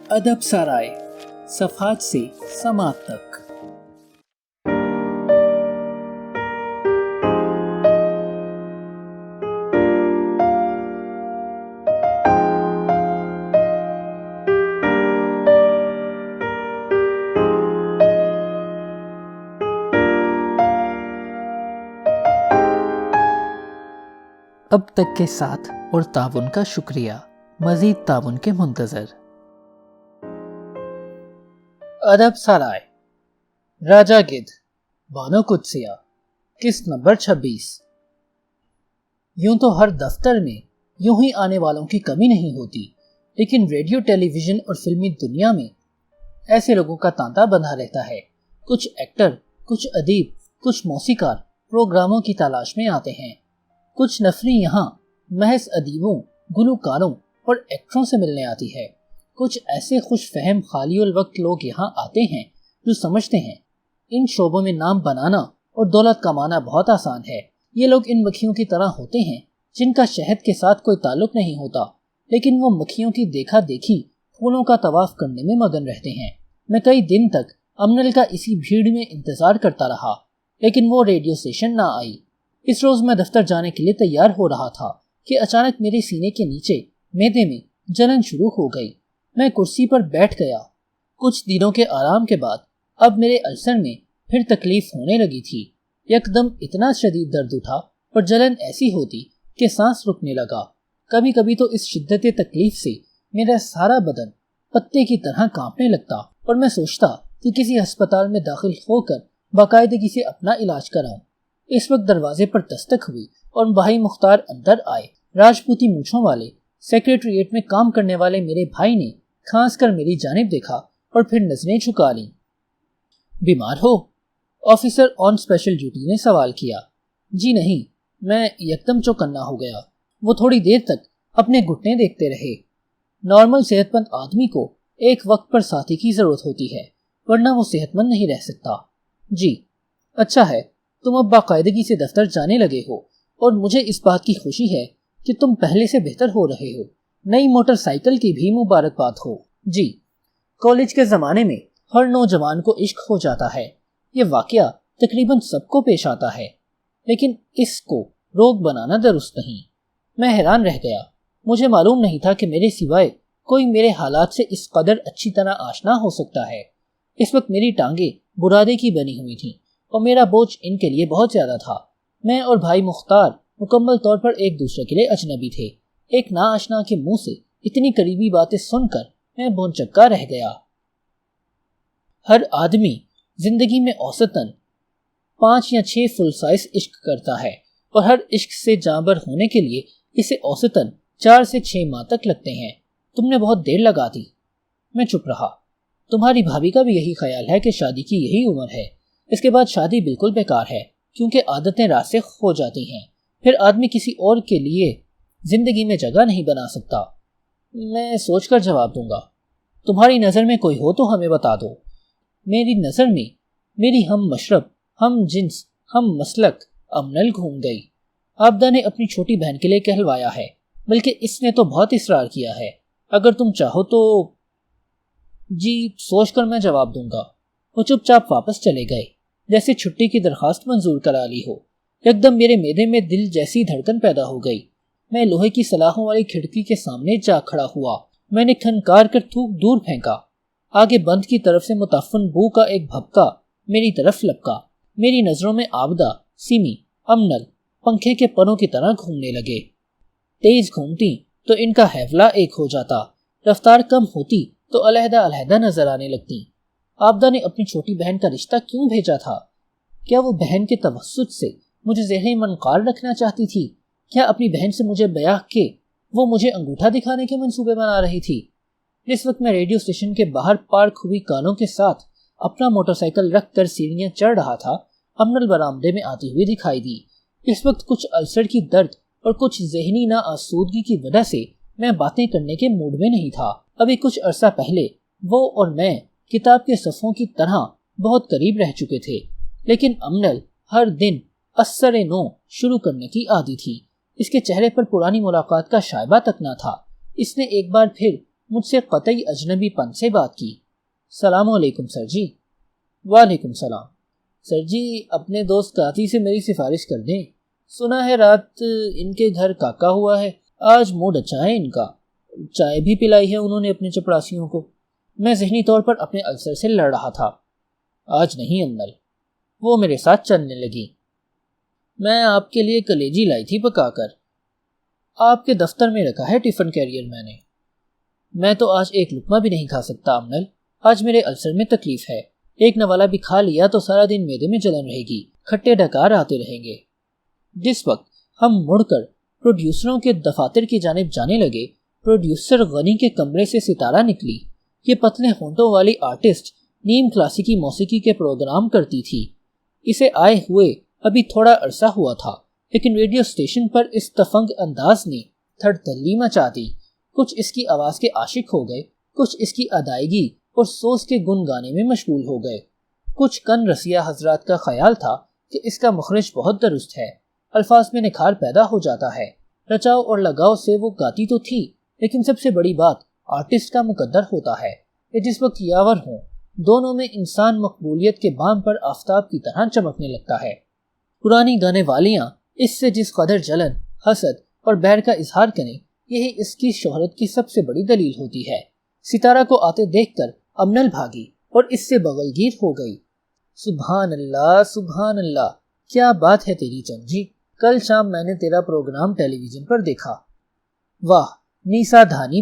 ادب سرائے، صفحات سے سماعت تک۔ اب تک کے ساتھ اور تعاون کا شکریہ، مزید تعاون کے منتظر۔ ادب سرائے، راجہ گدھ، بانو قدسیہ، قسط نمبر 26۔ یوں تو ہر دفتر میں یوں ہی آنے والوں کی کمی نہیں ہوتی، لیکن ریڈیو، ٹیلی ویژن اور فلمی دنیا میں ایسے لوگوں کا تانتا بندھا رہتا ہے۔ کچھ ایکٹر، کچھ ادیب، کچھ موسیقار پروگراموں کی تلاش میں آتے ہیں۔ کچھ نفری یہاں محض ادیبوں، گلوکاروں اور ایکٹروں سے ملنے آتی ہے۔ کچھ ایسے خوش فہم خالی الوقت لوگ یہاں آتے ہیں جو سمجھتے ہیں ان شعبوں میں نام بنانا اور دولت کمانا بہت آسان ہے۔ یہ لوگ ان مکھیوں کی طرح ہوتے ہیں جن کا شہد کے ساتھ کوئی تعلق نہیں ہوتا، لیکن وہ مکھیوں کی دیکھا دیکھی پھولوں کا طواف کرنے میں مگن رہتے ہیں۔ میں کئی دن تک امنل کا اسی بھیڑ میں انتظار کرتا رہا، لیکن وہ ریڈیو اسٹیشن نہ آئی۔ اس روز میں دفتر جانے کے لیے تیار ہو رہا تھا کہ اچانک میرے سینے کے نیچے معدے میں جلن شروع ہو گئی۔ میں کرسی پر بیٹھ گیا۔ کچھ دنوں کے آرام کے بعد اب میرے السر میں پھر تکلیف ہونے لگی تھی۔ یکدم اتنا شدید درد اٹھا اور جلن ایسی ہوتی کہ سانس رکنے لگا۔ کبھی کبھی تو اس شدت تکلیف سے میرا سارا بدن پتے کی طرح کانپنے لگتا اور میں سوچتا کہ کسی ہسپتال میں داخل ہو کر باقاعدگی سے اپنا علاج کراؤں۔ اس وقت دروازے پر دستک ہوئی اور بھائی مختار اندر آئے۔ راجپوتی مونچھوں والے سیکریٹریٹ میں کام کرنے والے میرے بھائی نے کھانس کر میری جانب دیکھا اور پھر نظریں جھکا لیں۔ بیمار ہو؟ آفیسر آن اسپیشل ڈیوٹی نے سوال کیا۔ جی نہیں، میں یکدم چوکنا ہو گیا۔ وہ تھوڑی دیر تک اپنے گھٹنے دیکھتے رہے۔ نارمل صحت مند آدمی کو ایک وقت پر ساتھی کی ضرورت ہوتی ہے، ورنہ وہ صحت مند نہیں رہ سکتا۔ جی اچھا ہے، تم اب باقاعدگی سے دفتر جانے لگے ہو اور مجھے اس بات کی خوشی ہے کہ تم پہلے سے بہتر ہو رہے ہو۔ نئی موٹر سائیکل کی بھی مبارکباد ہو۔ جی، کالج کے زمانے میں ہر نوجوان کو عشق ہو جاتا ہے۔ یہ واقعہ تقریباً سب کو پیش آتا ہے، لیکن اس کو روگ بنانا درست نہیں۔ میں حیران رہ گیا۔ مجھے معلوم نہیں تھا کہ میرے سوائے کوئی میرے حالات سے اس قدر اچھی طرح آشنا ہو سکتا ہے۔ اس وقت میری ٹانگیں برادے کی بنی ہوئی تھیں اور میرا بوجھ ان کے لیے بہت زیادہ تھا۔ میں اور بھائی مختار مکمل طور پر ایک دوسرے کے لیے اجنبی تھے۔ ایک ناآشنا کے منہ سے اتنی قریبی باتیں سن کر میں بونچکا رہ گیا۔ ہر آدمی زندگی میں اوسطاً 5 یا 6 فل سائز عشق کرتا ہے، اور ہر عشق سے جاں بر ہونے کے لیے اسے اوسطاً 4 سے 6 ماہ تک لگتے ہیں۔ تم نے بہت دیر لگا دی۔ میں چپ رہا۔ تمہاری بھابھی کا بھی یہی خیال ہے کہ شادی کی یہی عمر ہے۔ اس کے بعد شادی بالکل بیکار ہے، کیونکہ عادتیں راسخ ہو جاتی ہیں۔ پھر آدمی کسی اور کے لیے زندگی میں جگہ نہیں بنا سکتا۔ میں سوچ کر جواب دوں گا۔ تمہاری نظر میں کوئی ہو تو ہمیں بتا دو۔ میری نظر میں میری ہم مشرب، ہم جنس، ہم مسلک امنل گھوم گئی۔ آبدہ نے اپنی چھوٹی بہن کے لیے کہلوایا ہے، بلکہ اس نے تو بہت اصرار کیا ہے۔ اگر تم چاہو تو… جی سوچ کر میں جواب دوں گا۔ وہ چپ چاپ واپس چلے گئے، جیسے چھٹی کی درخواست منظور کرا لی ہو۔ یکدم میرے معدے میں دل جیسی دھڑکن پیدا ہو گئی۔ میں لوہے کی سلاخوں والی کھڑکی کے سامنے جا کھڑا ہوا۔ میں نے کھنکار کر تھوک دور پھینکا۔ آگے بند کی طرف سے متعفن بو کا ایک بھپکا میری طرف لپکا۔ میری نظروں میں آبدہ، سیمی، امنل پنکھے کے پروں کی طرح گھومنے لگے۔ تیز گھومتی تو ان کا حیولہ ایک ہو جاتا، رفتار کم ہوتی تو علیحدہ علیحدہ نظر آنے لگتی۔ آبدہ نے اپنی چھوٹی بہن کا رشتہ کیوں بھیجا تھا؟ کیا وہ بہن کے توسط سے مجھے ذہنی منقار رکھنا چاہتی تھی؟ کیا اپنی بہن سے مجھے بیاہ کے وہ مجھے انگوٹھا دکھانے کے منصوبے بنا رہی تھی؟ جس وقت میں ریڈیو اسٹیشن کے باہر پارک ہوئی کاروں کے ساتھ اپنا موٹر سائیکل رکھ کر سیڑھیاں چڑھ رہا تھا، امنل برآمدے میں آتی ہوئی دکھائی دی۔ اس وقت کچھ السر کی درد اور کچھ ذہنی ناآسودگی کی وجہ سے میں باتیں کرنے کے موڈ میں نہیں تھا۔ ابھی کچھ عرصہ پہلے وہ اور میں کتاب کے صفحوں کی طرح بہت قریب رہ چکے تھے، لیکن امنل ہر دن اثر نو شروع کرنے کی عادی تھی۔ اس کے چہرے پر پرانی ملاقات کا شائبہ تک نہ تھا۔ اس نے ایک بار پھر مجھ سے قطعی اجنبی پن سے بات کی۔ السلام علیکم سر جی۔ وعلیکم السلام۔ سر جی اپنے دوست قاضی سے میری سفارش کر دیں، سنا ہے رات ان کے گھر کاکا ہوا ہے، آج موڈ اچھا ہے ان کا، چائے بھی پلائی ہے انہوں نے اپنے چپڑاسیوں کو۔ میں ذہنی طور پر اپنے السر سے لڑ رہا تھا۔ آج نہیں امنل، وہ میرے ساتھ چلنے لگی۔ میں آپ کے لیے کلیجی لائی تھی پکا کر، آپ کے دفتر میں رکھا ہے ٹفن کیریئر میں تو آج ایک لقمہ بھی نہیں کھا سکتا امنل، آج میرے السر میں تکلیف ہے، ایک نوالا بھی کھا لیا تو سارا دن معدے میں جلن رہے گی، کھٹے ڈکار آتے رہیں گے۔ جس وقت ہم مڑ کر پروڈیوسروں کے دفاتر کی جانب جانے لگے، پروڈیوسر غنی کے کمرے سے ستارہ نکلی۔ یہ پتلے ہونٹوں والی آرٹسٹ نیم کلاسیکی موسیقی کے پروگرام کرتی تھی۔ اسے آئے ہوئے ابھی تھوڑا عرصہ ہوا تھا، لیکن ریڈیو اسٹیشن پر اس تفنگ انداز نے تھڑ تھلی مچا دی۔ کچھ اس کی آواز کے عاشق ہو گئے، کچھ اس کی ادائیگی اور سوز کے گن گانے میں مشغول ہو گئے۔ کچھ کن رسیہ حضرات کا خیال تھا کہ اس کا مخرج بہت درست ہے، الفاظ میں نکھار پیدا ہو جاتا ہے، رچاؤ اور لگاؤ سے وہ گاتی تو تھی، لیکن سب سے بڑی بات آرٹسٹ کا مقدر ہوتا ہے کہ جس وقت یاور ہوں دونوں میں انسان مقبولیت کے بام پر آفتاب کی طرح چمکنے لگتا ہے۔ پرانی گانے والیاں اس سے جس قدر جلن، حسد اور بیر کا اظہار کریں، یہی اس کی شہرت کی سب سے بڑی دلیل ہوتی ہے۔ ستارہ کو آتے دیکھ کر امنل بھاگی اور اس سے بغل گیر ہو گئی۔ سبحان اللہ سبحان اللہ، کیا بات ہے تیری چند جی، کل شام میں نے تیرا پروگرام ٹیلی ویژن پر دیکھا، واہ نیسا دھانی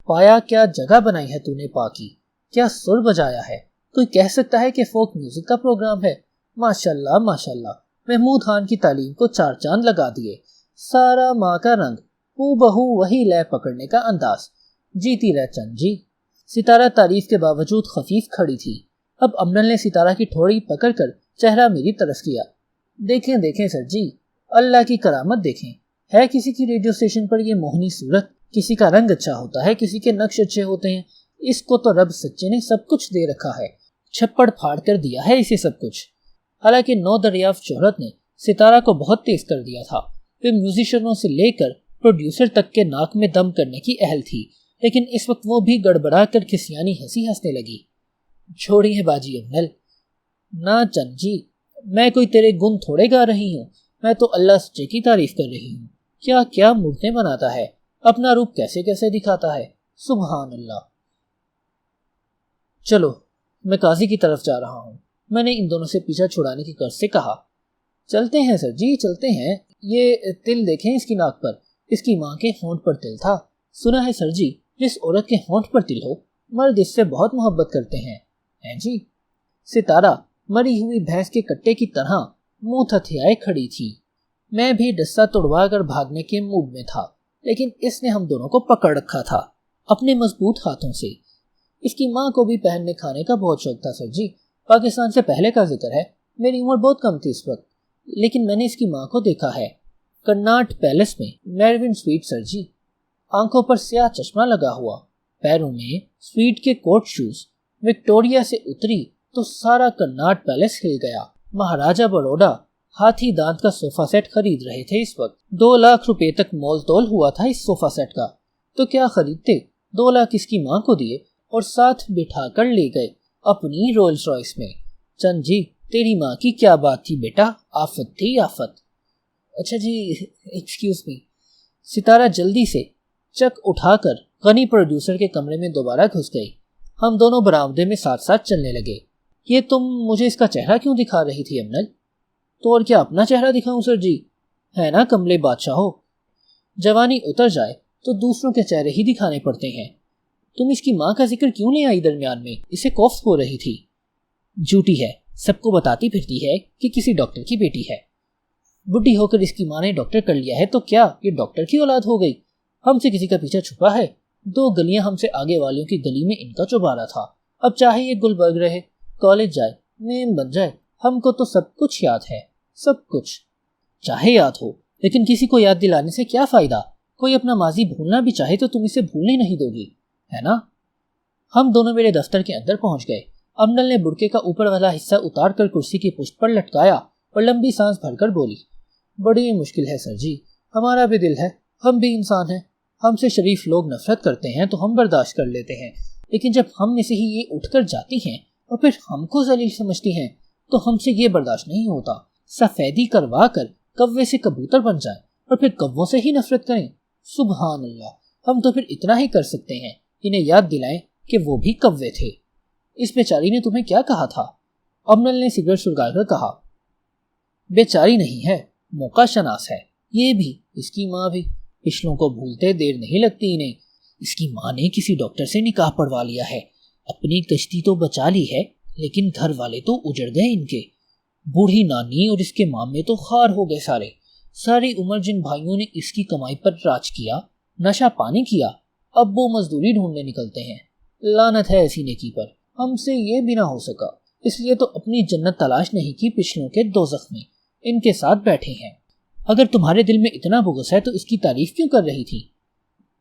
پایا کیا جگہ بنائی ہے تو نے پا کی، کیا سر بجایا ہے، کوئی کہہ سکتا ہے کہ فوک میوزک کا پروگرام ہے؟ ماشاءاللہ ماشاءاللہ، محمود خان کی تعلیم کو چار چاند لگا دیے، سارا ماں کا رنگ، ہو بہو وہی لے پکڑنے کا انداز، جیتی رہ چند جی۔ ستارہ تعریف کے باوجود خفیف کھڑی تھی۔ اب امنل نے ستارہ کی ٹھوڑی پکڑ کر چہرہ میری طرف کیا۔ دیکھیں دیکھیں سر جی، اللہ کی کرامت دیکھیں، ہے کسی کی ریڈیو اسٹیشن پر یہ موہنی صورت، کسی کا رنگ اچھا ہوتا ہے، کسی کے نقش اچھے ہوتے ہیں، اس کو تو رب سچے نے سب کچھ دے رکھا ہے، چھپڑ پھاڑ کر دیا ہے اسے سب کچھ۔ حالانکہ نو دریافت شہرت نے ستارہ کو بہت تیز کر دیا تھا، وہ میوزیشینوں سے لے کر پروڈیوسر تک کے ناک میں دم کرنے کی اہل تھی، لیکن اس وقت وہ بھی گڑبڑا کر کھسیانی ہنسی ہنسنے لگی۔ چھوڑی ہے باجی امنل، نہ چند جی، میں کوئی تیرے گن تھوڑے گا رہی ہوں، میں تو اللہ سچے کی تعریف کر رہی ہوں، کیا کیا مورتیں بناتا ہے، اپنا روپ کیسے کیسے دکھاتا ہے، سبحان اللہ۔ چلو میں قاضی کی طرف جا رہا ہوں، میں نے ان دونوں سے پیچھا چھڑانے کی غرض سے کہا۔ چلتے ہیں سر جی چلتے ہیں، یہ تل دیکھیں اس کی ناک پر، اس کی ماں کے ہونٹ پر تل تھا، سنا ہے سر جی جس عورت کے ہونٹ پر تل ہو مرد اس سے بہت محبت کرتے ہیں جی۔ ستارہ مری ہوئی بھینس کے کٹے کی طرح منہ تھتھیائے کھڑی تھی۔ میں بھی ڈسا توڑوا کر بھاگنے کے موڈ میں تھا، لیکن اس نے ہم دونوں کو پکڑ رکھا تھا اپنے مضبوط ہاتھوں سے۔ اس کی ماں کو بھی پہننے کھانے کا بہت شوق تھا سر جی، پاکستان سے پہلے کا ذکر ہے، میری عمر بہت کم تھی اس وقت، لیکن میں نے اس کی ماں کو دیکھا ہے کرناٹ پیلس میں، میروین سویٹ سر جی، آنکھوں پر سیاہ چشمہ لگا ہوا، پیروں میں سویٹ کے کوٹ شوز۔ وکٹوریا سے اتری تو سارا کرناٹ پیلس ہل گیا۔ مہاراجہ بروڈا ہاتھی دانت کا صوفہ سیٹ خرید رہے تھے اس وقت، 2 لاکھ روپے تک مول تول ہوا تھا اس صوفہ سیٹ کا، تو کیا خریدتے، 2 لاکھ اس کی ماں کو دیے اور ساتھ بٹھا کر لے گئے اپنی رولز رائس میں۔ چند جی تیری ماں کی کیا بات تھی بیٹا، آفت تھی آفت۔ اچھا جی ایکسکیوز می۔ ستارہ جلدی سے چک اٹھا کر غنی پروڈیوسر کے کمرے میں دوبارہ گھس گئی۔ ہم دونوں برآمدے میں ساتھ ساتھ چلنے لگے۔ یہ تم مجھے اس کا چہرہ کیوں دکھا رہی تھی امنل؟ تو اور کیا اپنا چہرہ دکھاؤں سر جی، ہے نا کملے بادشاہو، جوانی اتر جائے تو دوسروں کے چہرے ہی دکھانے پڑتے ہیں۔ تم اس کی ماں کا ذکر کیوں لے آئی درمیان میں؟ اسے کوفت ہو رہی تھی۔ جھوٹی ہے، سب کو بتاتی پھرتی ہے کہ کسی ڈاکٹر کی بیٹی ہے، بڈھی ہو کر اس کی ماں نے ڈاکٹر کر لیا ہے، تو کیا یہ ڈاکٹر کی اولاد ہو گئی؟ ہم سے کسی کا پیچھا چھپا ہے؟ 2 گلیاں ہم سے آگے والیوں کی گلی میں ان کا چوبارہ تھا، اب چاہے یہ گلبرگ رہے، کالج جائے، نیم بن جائے، ہم کو تو سب کچھ یاد ہے، سب کچھ۔ چاہے یاد ہو، لیکن کسی کو یاد دلانے سے کیا فائدہ؟ کوئی اپنا ماضی بھولنا بھی چاہے تو تم اسے بھولنے نہیں دو گی، ہے نا؟ ہم دونوں میرے دفتر کے اندر پہنچ گئے۔ امنل نے برقعے کا اوپر والا حصہ اتار کر کرسی کی پشت پر لٹکایا اور لمبی سانس بھر کر بولی، بڑی مشکل ہے سر جی، ہمارا بھی دل ہے، ہم بھی انسان ہیں، ہم سے شریف لوگ نفرت کرتے ہیں تو ہم برداشت کر لیتے ہیں، لیکن جب ہم میں سے ہی یہ اٹھ کر جاتی ہیں اور پھر ہم کو ذلیل سمجھتی ہیں تو ہم سے یہ برداشت نہیں ہوتا۔ سفیدی کروا کر کوے سے کبوتر بن جائیں اور پھر کووں سے ہی نفرت کریں۔ سبحان اللہ، ہم تو پھر اتنا ہی کر سکتے ہیں، انہیں یاد دلائیں کہ وہ بھی کوے تھے۔ اس بیچاری نے تمہیں کیا کہا تھا؟ امنل نے سگریٹ سلگا کر کہا۔ بیچاری نہیں ہے، موقع شناس ہے، یہ بھی، اس کی ماں بھی۔ پچھلوں کو بھولتے دیر نہیں لگتی انہیں۔ اس کی ماں نے کسی ڈاکٹر سے نکاح پڑھوا لیا ہے، اپنی کشتی تو بچا لی ہے لیکن گھر والے تو اجڑ گئے ان کے۔ بوڑھی نانی اور اس کے مامے تو خار ہو گئے سارے۔ ساری عمر جن بھائیوں نے اس کی کمائی پر راج کیا، نشہ پانی کیا، اب وہ مزدوری ڈھونڈنے نکلتے ہیں۔ لعنت ہے ایسی نیکی پر، ہم سے یہ بھی نہ ہو سکا، اس لیے تو اپنی جنت تلاش نہیں کی پچھلوں کے دوزخ میں، ان کے ساتھ بیٹھے ہیں۔ اگر تمہارے دل میں اتنا بغض ہے تو اس کی تعریف کیوں کر رہی تھی؟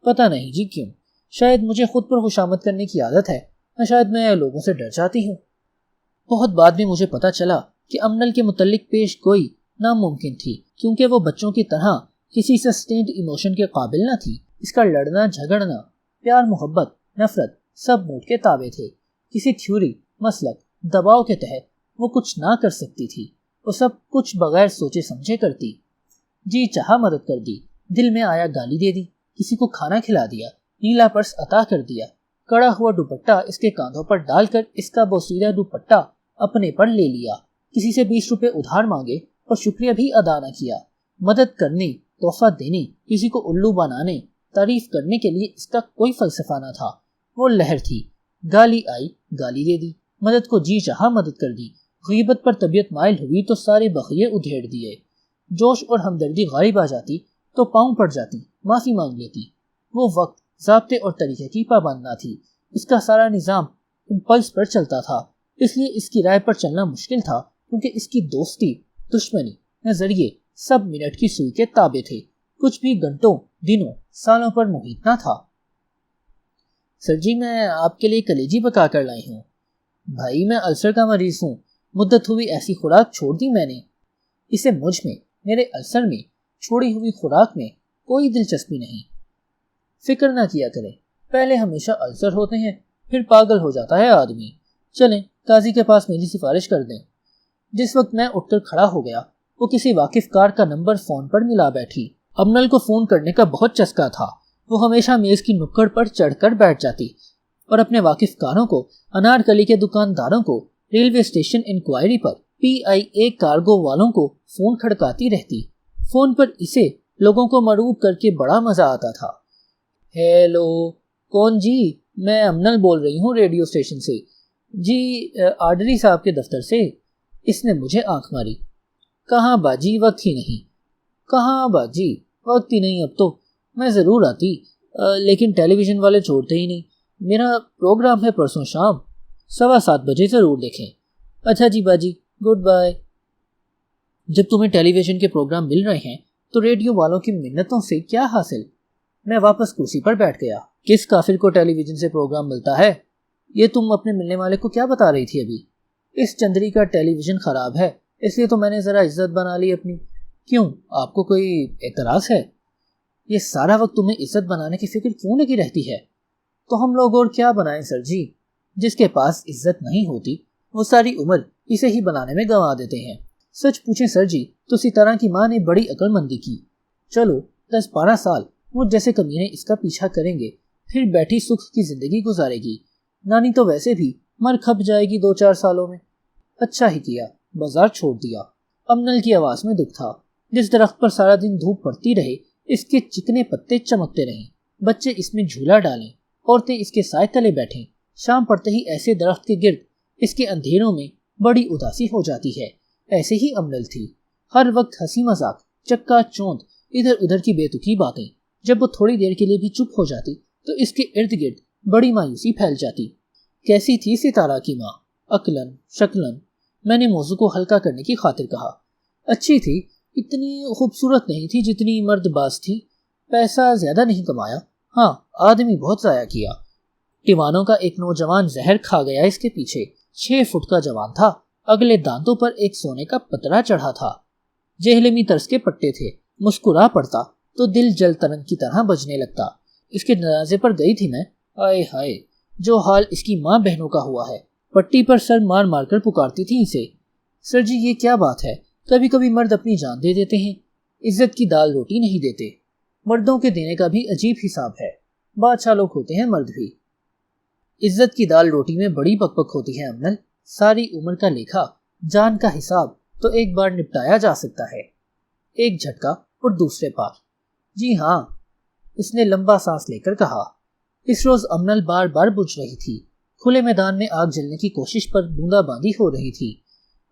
پتہ نہیں جی کیوں، شاید مجھے خود پر خوشامد کرنے کی عادت ہے، یا شاید میں لوگوں سے ڈر جاتی ہوں۔ بہت بعد میں مجھے پتہ چلا کہ امنل کے متعلق پیش گوئی ناممکن تھی، کیونکہ وہ بچوں کی طرح کسی سسٹینڈ ایموشن کے قابل نہ تھی۔ اس کا لڑنا جھگڑنا، پیار محبت نفرت سب موڈ کے تابع تھے۔ کسی تھیوری مسلک دباؤ کے تحت وہ کچھ نہ کر سکتی تھی، وہ سب کچھ بغیر سوچے سمجھے کرتی۔ جی چاہا مدد کر دی، دل میں آیا گالی دے دی، کسی کو کھانا کھلا دیا، نیلا پرس عطا کر دیا، کڑا ہوا دوپٹہ اس کے کاندھوں پر ڈال کر اس کا بوسیدہ دوپٹہ اپنے پر لے لیا، کسی سے 20 روپے ادھار مانگے اور شکریہ بھی ادا نہ کیا۔ مدد کرنے، تحفہ دینے، کسی کو الو بنانے، تعریف کرنے کے لیے اس کا کوئی فلسفہ نہ تھا۔ وہ لہر تھی، گالی آئی گالی دے دی، مدد کو جی چاہا مدد کر دی، غیبت پر طبیعت مائل ہوئی تو سارے بخیے ادھیڑ دیے۔ جوش اور ہمدردی غالب آ جاتی تو پاؤں پڑ جاتی، معافی مانگ لیتی۔ وہ وقت ضابطے اور طریقے کی پابند نہ تھی، اس کا سارا نظام امپلس پر چلتا تھا، اس لیے اس کی رائے پر چلنا مشکل تھا، کیونکہ اس کی دوستی، دشمنی، نظریے سب منٹ کی سوئی کے تابع تھے، کچھ بھی گھنٹوں، دنوں، سالوں پر محیط نہ تھا۔ سر جی میں آپ کے لیے کلیجی پکا کر لائی ہوں۔ بھائی میں السر کا مریض ہوں، مدت ہوئی ایسی خوراک چھوڑ دی میں نے۔ اسے مجھ میں، میرے السر میں، چھوڑی ہوئی خوراک میں کوئی دلچسپی نہیں۔ فکر نہ کیا کریں، پہلے ہمیشہ السر ہوتے ہیں، پھر پاگل ہو جاتا ہے آدمی۔ چلیں قاضی کے پاس میری سفارش کر دیں۔ جس وقت میں اٹھ کر کھڑا ہو گیا، وہ کسی واقف کار کا نمبر فون پر ملا بیٹھی۔ امنل کو فون کرنے کا بہت چسکا تھا، وہ ہمیشہ میز کی نکڑ پر چڑھ کر بیٹھ جاتی اور اپنے واقف کاروں کو، انارکلی کے دکانداروں کو، ریلوے اسٹیشن انکوائری پر، PIA کارگو والوں کو فون کھڑکاتی رہتی۔ فون پر اسے لوگوں کو مرعوب کر کے بڑا مزہ آتا تھا۔ ہیلو، کون جی؟ میں امنل بول رہی ہوں ریڈیو اسٹیشن سے۔ جی آرڈری صاحب کے دفتر سے۔ اس نے مجھے آنکھ ماری۔ کہاں باجی، وقت ہی نہیں۔ کہاں باجی، وقت ہی نہیں، اب تو میں ضرور آتی، لیکن ٹیلی ویژن والے چھوڑتے ہی نہیں۔ میرا پروگرام ہے پرسوں شام 7:15 بجے، ضرور دیکھیں۔ اچھا جی باجی، گڈ بائے۔ جب تمہیں ٹیلی ویژن کے پروگرام مل رہے ہیں تو ریڈیو والوں کی منتوں سے کیا حاصل؟ میں واپس کرسی پر بیٹھ گیا۔ کس کافر کو ٹیلی ویژن سے پروگرام ملتا ہے؟ یہ تم اپنے ملنے والے کو کیا بتا رہی تھی ابھی؟ اس چندری کا ٹیلی ویژن خراب ہے، اس لیے تو میں نے ذرا عزت بنا لی اپنی۔ کیوں، آپ کو کوئی اعتراض ہے؟ یہ سارا وقت تمہیں عزت بنانے کی فکر کیوں لگی رہتی ہے؟ تو ہم لوگ اور کیا بنائیں سر جی؟ جس کے پاس عزت نہیں ہوتی وہ ساری عمر اسے ہی بنانے میں گنوا دیتے ہیں۔ سچ پوچھیں سر جی تو ستارہ کی ماں نے بڑی عقل مندی کی۔ چلو 10-12 سال وہ جیسے کمینے اس کا پیچھا کریں گے، پھر بیٹھی سکھ کی زندگی گزارے گی۔ نانی تو ویسے بھی مر کھپ جائے گی 2-4 سالوں میں۔ اچھا ہی کیا، بازار چھوڑ دیا۔ امنل کی آواز میں دکھ تھا۔ جس درخت پر سارا دن دھوپ پڑتی رہے، اس کے چکنے پتے چمکتے رہیں، بچے اس میں جھولا ڈالیں، عورتیں اس کے سائے تلے بیٹھیں، شام پڑتے ہی ایسے درخت کے گرد اس کے اندھیروں میں بڑی اداسی ہو جاتی ہے۔ ایسے ہی امنل تھی، ہر وقت ہنسی مذاق، چکا چوند، ادھر ادھر کی بے تکی باتیں۔ جب وہ تھوڑی دیر کے لیے بھی چپ ہو جاتی تو اس کے ارد گرد بڑی مایوسی پھیل جاتی۔ کیسی تھی ستارہ کی ماں؟ عقلاً شکلاً؟ میں نے موضوع کو ہلکا کرنے کی خاطر کہا۔ اچھی تھی، اتنی خوبصورت نہیں تھی جتنی مرد باز تھی، پیسہ زیادہ نہیں کمایا، ہاں آدمی بہت ضائع کیا۔ ٹیوانوں کا ایک نوجوان زہر کھا گیا اس کے پیچھے، 6 فٹ کا جوان تھا، اگلے دانتوں پر ایک سونے کا پترا چڑھا تھا، جہلمی طرز کے پٹے تھے، مسکرا پڑتا تو دل جل ترنگ کی طرح بجنے لگتا۔ اس کے جنازے پر گئی تھی میں. آئے ہائے، جو حال اس کی ماں بہنوں کا ہوا ہے. پٹی پر سر مار مار کر پکارتی تھی اسے. سر جی یہ کیا بات ہے؟ کبھی کبھی مرد اپنی جان دے دیتے ہیں، عزت کی دال روٹی نہیں دیتے. مردوں کے دینے کا بھی عجیب حساب ہے. بادشاہ لوگ ہوتے ہیں مرد بھی. عزت کی دال روٹی میں بڑی پک پک ہوتی ہے امنل. ساری عمر کا لیکھا، جان کا حساب تو ایک بار نپٹایا جا سکتا ہے. ایک جھٹکا اور دوسرے پار. جی ہاں، اس نے لمبا سانس لے کر کہا. اس روز امنل بار بار بجھ رہی تھی. کھلے میدان میں آگ جلنے کی کوشش پر بوندا باندی ہو رہی تھی.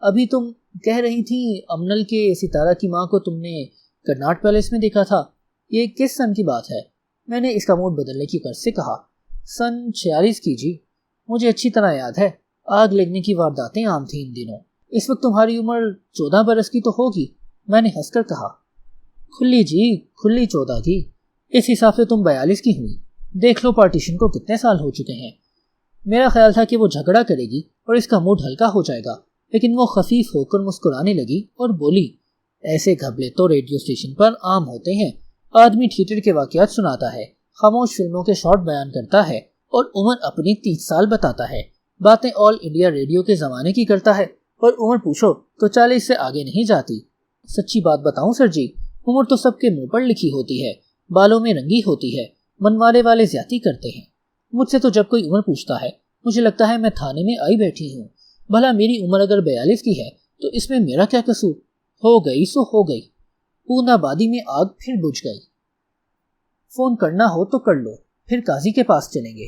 ابھی تم کہہ رہی تھی امنل کے ستارہ کی ماں کو تم نے کرناٹ پیلس میں دیکھا تھا. یہ کس سن کی بات ہے؟ میں نے اس کا موڈ بدلنے کی غرض سے کہا. سن 46 کی جی. مجھے اچھی طرح یاد ہے، آگ لگنے کی وارداتیں عام تھیں ان دنوں. اس وقت تمہاری عمر 14 برس کی تو ہوگی، میں نے ہنس کر کہا. کھلی جی، کھلی 14 کی. اس حساب سے تم 42 کی ہوئی. دیکھ لو پارٹیشن کو کتنے سال ہو چکے ہیں. میرا خیال تھا کہ وہ جھگڑا کرے گی اور اس کا موڈ ہلکا ہو جائے گا، لیکن وہ خفیف ہو کر مسکرانے لگی اور بولی. ایسے گھبلے تو ریڈیو اسٹیشن پر عام ہوتے ہیں. آدمی تھیٹر کے واقعات سناتا ہے، خاموش فلموں کے شارٹ بیان کرتا ہے اور عمر اپنی 30 سال بتاتا ہے. باتیں آل انڈیا ریڈیو کے زمانے کی کرتا ہے اور عمر پوچھو تو 40 سے آگے نہیں جاتی. سچی بات بتاؤں سر جی، عمر تو سب کے منہ پر لکھی ہوتی ہے، بالوں میں رنگی ہوتی ہے. منوانے والے زیادتی کرتے ہیں. مجھ سے تو جب کوئی عمر پوچھتا ہے مجھے لگتا ہے میں تھانے میں آئی بیٹھی ہوں. بھلا میری عمر اگر 42 کی ہے تو اس میں میرا کیا قصور؟ ہو گئی سو ہو گئی. پونا بادی میں آگ پھر بجھ گئی. فون کرنا ہو تو کر لو، پھر قاضی کے پاس چلیں گے.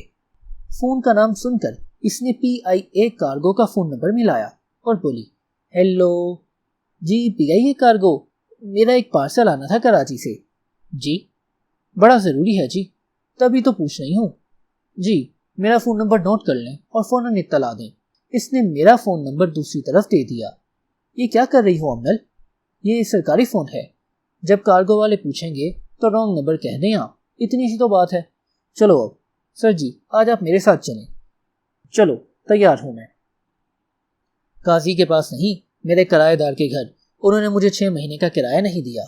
فون کا نام سن کر اس نے PIA کارگو کا فون نمبر ملایا اور بولی. ہیلو جی، PIA کارگو، میرا ایک پارسل آنا تھا کراچی سے. جی بڑا ضروری ہے جی، تبھی تو پوچھ رہی ہوں. جی میرا فون نمبر نوٹ کر لیں اور فوراً اطلاع دیں. اس نے میرا فون نمبر دوسری طرف دے دیا. یہ کیا کر رہی ہو امنل؟ یہ سرکاری فون ہے، جب کارگو والے پوچھیں گے تو رانگ نمبر کہہ دیں آپ. اتنی سی تو بات ہے. چلو اب سر جی، آج آپ میرے ساتھ چلیں. چلو تیار ہوں میں. قاضی کے پاس نہیں، میرے کرایہ دار کے گھر. انہوں نے مجھے 6 مہینے کا کرایہ نہیں دیا.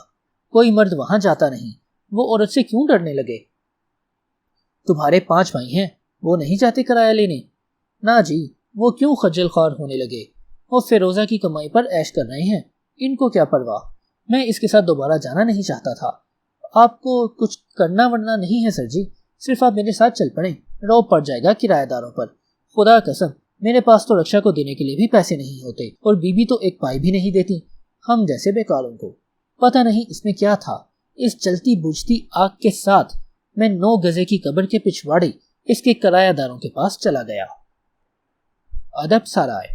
کوئی مرد وہاں جاتا نہیں. وہ عورت سے کیوں ڈرنے لگے؟ تمہارے 5 بھائی ہیں، وہ نہیں جاتے کرایہ لینے؟ نہ جی، وہ کیوں خجل خوار ہونے لگے؟ وہ فیروزہ کی کمائی پر عیش کر رہے ہیں، ان کو کیا پرواہ. میں اس کے ساتھ دوبارہ جانا نہیں چاہتا تھا. آپ کو کچھ کرنا ورنا نہیں ہے سر جی، صرف آپ میرے ساتھ چل پڑیں. روب پڑ جائے گا کرایہ داروں پر. خدا قسم میرے پاس تو رکشا کو دینے کے لیے بھی پیسے نہیں ہوتے، اور بیوی تو ایک پائی بھی نہیں دیتی ہم جیسے بیکاروں کو. پتہ نہیں اس میں کیا تھا. اس جلتی بجھتی آگ کے ساتھ میں 9 گزے کی قبر کے پچھواڑے اس کے کرایہ داروں کے پاس چلا گیا. ادب سرائے.